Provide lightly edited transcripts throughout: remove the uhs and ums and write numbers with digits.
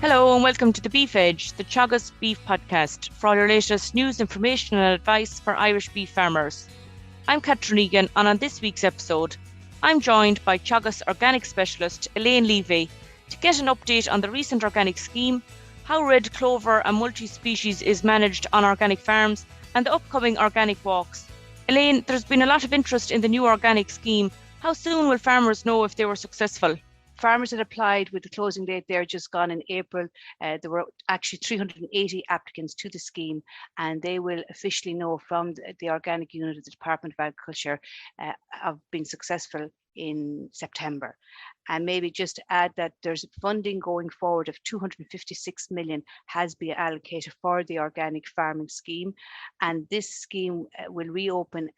Hello and welcome to the Beef Edge, the Teagasc Beef Podcast, for all your latest news, information and advice for Irish beef farmers. I'm Catherine Egan, and on this week's episode, I'm joined by Teagasc Organic Specialist Elaine Leavy to get an update on the recent organic scheme, how red clover and multi-species is managed on organic farms, and the upcoming organic walks. Elaine, there's been a lot of interest in the new organic scheme. How soon will farmers know if they were successful? Farmers that applied with the closing date there just gone in April, there were actually 380 applicants to the scheme, and they will officially know from the organic unit of the Department of Agriculture of being successful in September. And maybe just to add that there's funding going forward of 256 million has been allocated for the organic farming scheme, and this scheme will reopen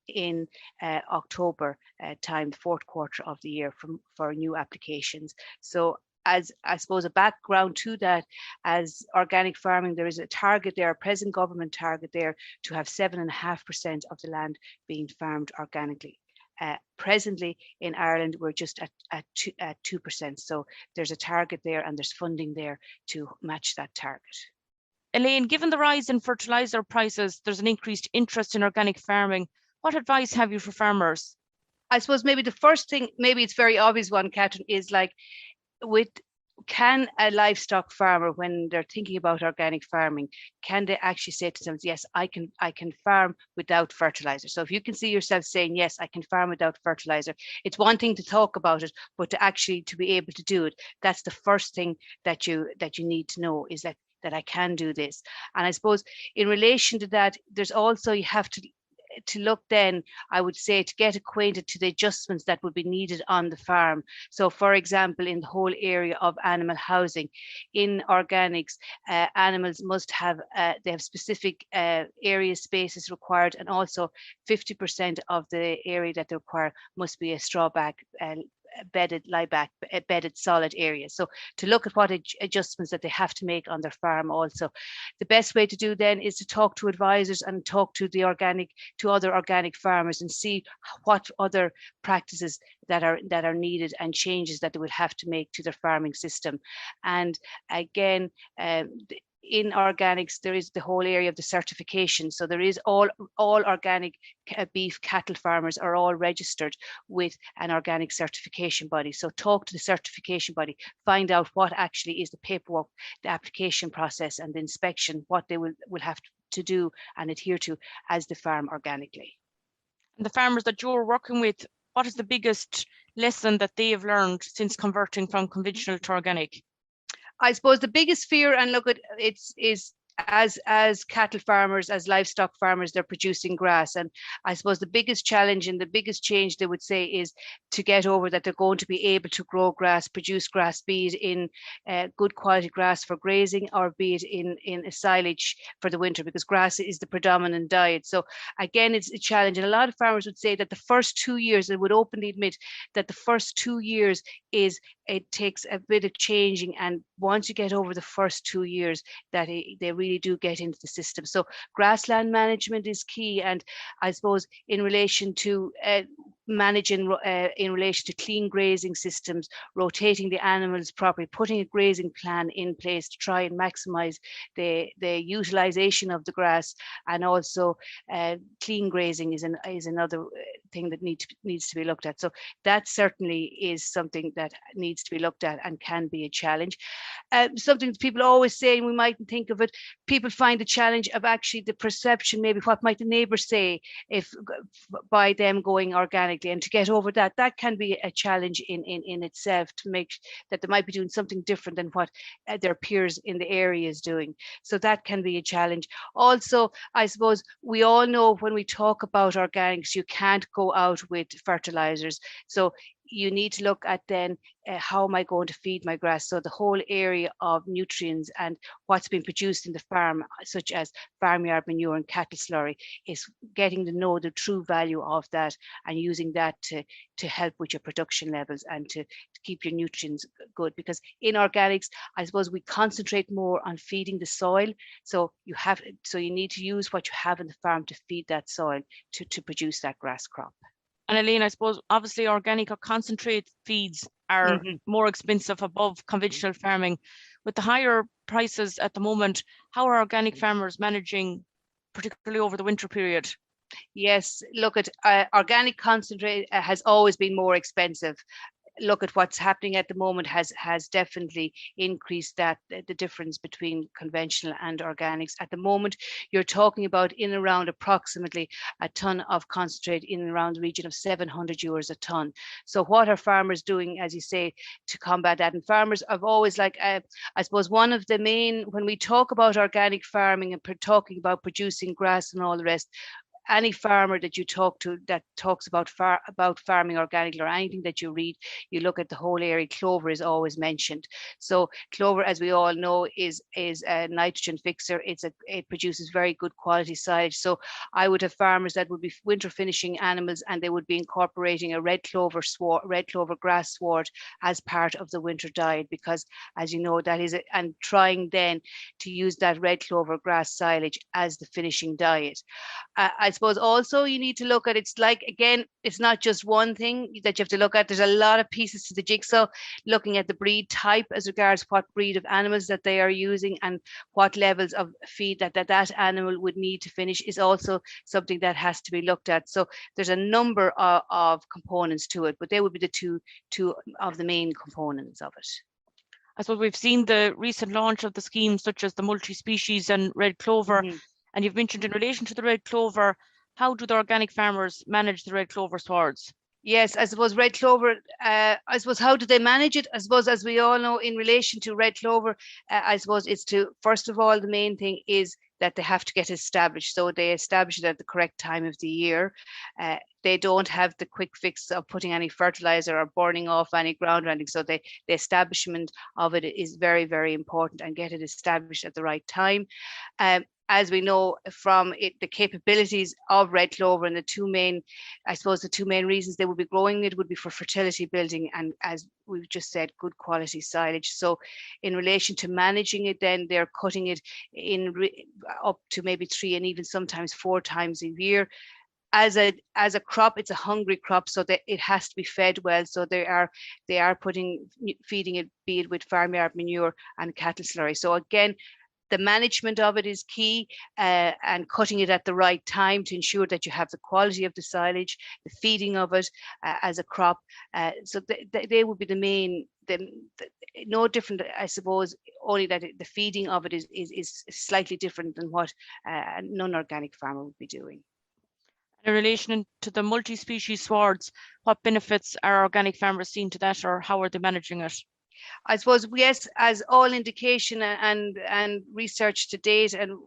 in October time, the fourth quarter of the year for new applications. So as I suppose a background to that, as organic farming, there is a target there, a present government target there, to have 7.5% of the land being farmed organically. Presently in Ireland, we're just at 2%. So there's a target there and there's funding there to match that target. Elaine, given the rise in fertiliser prices, there's an increased interest in organic farming. What advice have you for farmers? I suppose maybe the first thing, maybe it's very obvious one, Catherine, is like can a livestock farmer, when they're thinking about organic farming, can they actually say to themselves, yes, I can farm without fertiliser? So if you can see yourself saying, yes, I can farm without fertiliser, it's one thing to talk about it, but to be able to do it, that's the first thing that you need to know, is that I can do this. And I suppose in relation to that, there's also, you have to look then, I would say, to get acquainted to the adjustments that would be needed on the farm. So for example, in the whole area of animal housing, in organics, animals must have, they have specific area spaces required, and also 50% of the area that they require must be a straw back bedded solid area. So to look at what adjustments that they have to make on their farm also. The best way to do then is to talk to advisors and talk to other organic farmers and see what other practices that are needed and changes that they would have to make to their farming system. And again, in organics, there is the whole area of the certification. So there is all organic beef cattle farmers are all registered with an organic certification body. So talk to the certification body, find out what actually is the paperwork, the application process and the inspection, what they will have to do and adhere to as they farm organically. And the farmers that you're working with, what is the biggest lesson that they have learned since converting from conventional to organic? I suppose the biggest fear, and look at it, is as cattle farmers, as livestock farmers, they're producing grass. And I suppose the biggest challenge and the biggest change they would say is to get over that they're going to be able to grow grass, produce grass, be it in good quality grass for grazing, or be it in a silage for the winter, because grass is the predominant diet. So again, it's a challenge. And a lot of farmers would say that the first 2 years, they would openly admit that the first 2 years it takes a bit of changing, and once you get over the first 2 years, that they really do get into the system. So grassland management is key, and I suppose in relation to managing in relation to clean grazing systems, rotating the animals properly, putting a grazing plan in place to try and maximize the utilization of the grass, and also clean grazing is another thing that needs to be looked at. So that certainly is something that needs to be looked at and can be a challenge. Something that people always say, and we mightn't think of it, people find the challenge of actually the perception, maybe what might the neighbours say if by them going organically, and to get over that can be a challenge in itself, to make that they might be doing something different than what their peers in the area is doing. So that can be a challenge. Also, I suppose we all know when we talk about organics, you can't go out with fertilizers. So you need to look at then how am I going to feed my grass? So the whole area of nutrients and what's been produced in the farm, such as farmyard manure and cattle slurry, is getting to know the true value of that and using that to help with your production levels and to keep your nutrients good. Because in organics, I suppose we concentrate more on feeding the soil. So you need to use what you have in the farm to feed that soil to produce that grass crop. And Elaine, I suppose obviously organic or concentrate feeds are more expensive above conventional farming. with the higher prices at the moment, how are organic farmers managing, particularly over the winter period? Yes, look at organic concentrate has always been more expensive. Look at what's happening at the moment has definitely increased that the difference between conventional and organics. At the moment, you're talking about in around approximately a ton of concentrate in around the region of €700 a ton. So what are farmers doing, as you say, to combat that? And farmers have always I suppose one of the main, when we talk about organic farming and talking about producing grass and all the rest, any farmer that you talk to that talks about farming organically, or anything that you read, you look at the whole area, clover is always mentioned. So clover, as we all know, is a nitrogen fixer. It produces very good quality silage. So I would have farmers that would be winter finishing animals, and they would be incorporating a red clover grass sward as part of the winter diet, because as you know, that is it, and trying then to use that red clover grass silage as the finishing diet. I suppose also you need to look at, again, it's not just one thing that you have to look at. There's a lot of pieces to the jigsaw, looking at the breed type as regards what breed of animals that they are using and what levels of feed that animal would need to finish is also something that has to be looked at. So there's a number of components to it, but they would be the two of the main components of it. I suppose we've seen the recent launch of the schemes such as the multi-species and red clover. Mm-hmm. And you've mentioned in relation to the red clover, how do the organic farmers manage the red clover swards? Yes, I suppose red clover, I suppose, how do they manage it? I suppose, as we all know, in relation to red clover, I suppose it's to, first of all, the main thing is that they have to get established. So they establish it at the correct time of the year. They don't have the quick fix of putting any fertiliser or burning off any ground or anything. So the establishment of it is very, very important, and get it established at the right time. As we know from it, the capabilities of red clover, and the two main reasons they would be growing it would be for fertility building, and as we've just said, good quality silage. So in relation to managing it, then they're cutting it in up to maybe 3 and even sometimes 4 times a year. As a crop, it's a hungry crop, so that it has to be fed well. So they are feeding it, be it with farmyard manure and cattle slurry. So again, the management of it is key, and cutting it at the right time to ensure that you have the quality of the silage, the feeding of it as a crop. So they would be the main, no different, I suppose, only that the feeding of it is slightly different than what a non-organic farmer would be doing. In relation to the multi-species swards, what benefits are organic farmers seeing to that, or how are they managing it? I suppose, yes, as all indication and research to date, and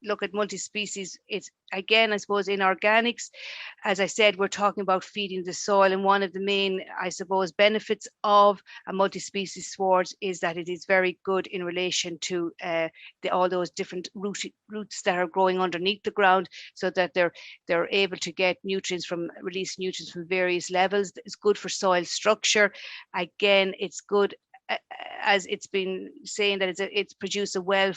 look at multi-species, it's again, I suppose, in organics, as I said, we're talking about feeding the soil, and one of the main, I suppose, benefits of a multi-species sward is that it is very good in relation to all those different roots that are growing underneath the ground, so that they're able to get release nutrients from various levels. It's good for soil structure. Again, it's good, as it's been saying, that it's produced a well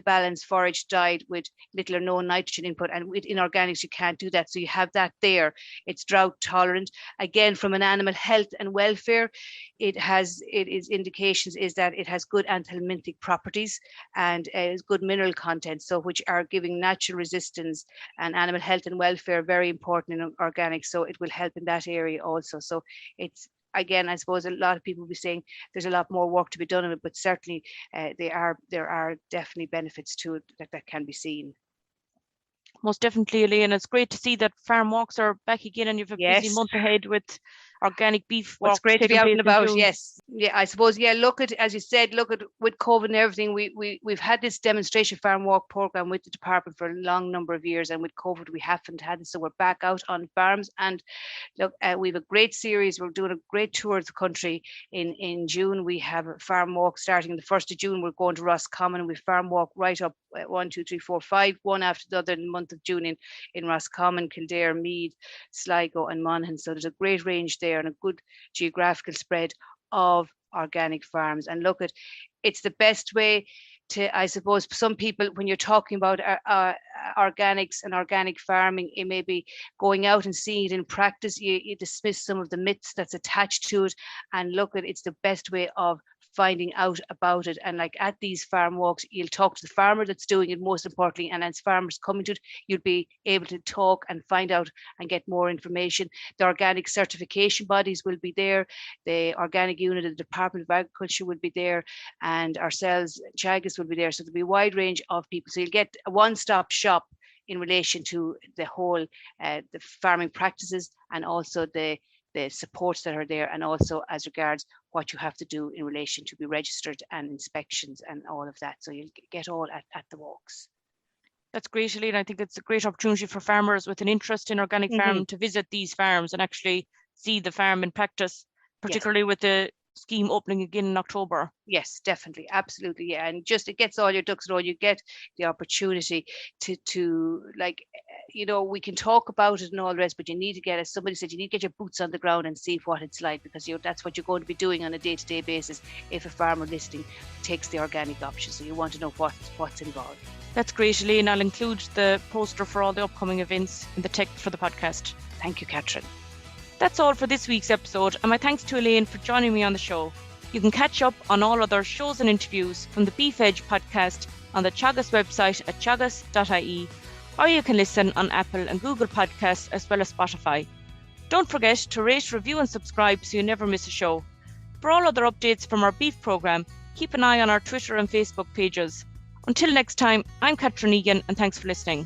balanced forage diet with little or no nitrogen input, and in organics you can't do that, so you have that there. It's drought tolerant. Again, from an animal health and welfare, it is indications is that it has good anthelmintic properties, and is good mineral content, so which are giving natural resistance and animal health and welfare, very important in organics, so it will help in that area also. So it's, again, I suppose a lot of people will be saying there's a lot more work to be done on it, but certainly there are definitely benefits to it that can be seen. Most definitely, Elaine. It's great to see that farm walks are back again, and you have a busy Yes. month ahead with organic beef walks. It's great to be out and taking place in about. June. Yes, yeah, I suppose. Yeah, look at, as you said, look at with COVID and everything. We've had this demonstration farm walk program with the department for a long number of years, and with COVID we haven't had it, so we're back out on farms. And look, we have a great series. We're doing a great tour of the country. In June we have a farm walk starting the 1st of June. We're going to Roscommon. We farm walk right up 1, 2, 3, 4, 5, one after the other in the month of June in Roscommon, Kildare, Meath, Sligo, and Monaghan. So there's a great range there and a good geographical spread of organic farms. And look, it's the best way to, I suppose, some people, when you're talking about organics and organic farming, it may be going out and seeing it in practice. You dismiss some of the myths that's attached to it, and look, it's the best way of finding out about it. And like at these farm walks, you'll talk to the farmer that's doing it, most importantly, and as farmers coming to it, you'll be able to talk and find out and get more information. The organic certification bodies will be there, the organic unit of the Department of Agriculture will be there, and ourselves, Teagasc, will be there. So there'll be a wide range of people. So you'll get a one-stop shop in relation to the whole the farming practices, and also the supports that are there, and also as regards what you have to do in relation to be registered and inspections and all of that. So you'll get all at the walks. That's great, Elaine. I think it's a great opportunity for farmers with an interest in organic farming to visit these farms and actually see the farm in practice, particularly with the scheme opening again in October. Yes, definitely, absolutely, yeah. And just it gets all your ducks in a row. You get the opportunity to like, you know, we can talk about it and all the rest, but you need to get, as somebody said, you need to get your boots on the ground and see what it's like, because that's what you're going to be doing on a day-to-day basis if a farmer listening takes the organic option. So you want to know what's involved. That's great, Elaine. I'll include the poster for all the upcoming events in the text for the podcast. Thank you, Catherine. That's all for this week's episode, and my thanks to Elaine for joining me on the show. You can catch up on all other shows and interviews from the Beef Edge podcast on the Teagasc website at teagasc.ie, or you can listen on Apple and Google Podcasts as well as Spotify. Don't forget to rate, review and subscribe so you never miss a show. For all other updates from our beef programme, keep an eye on our Twitter and Facebook pages. Until next time, I'm Catherine Egan, and thanks for listening.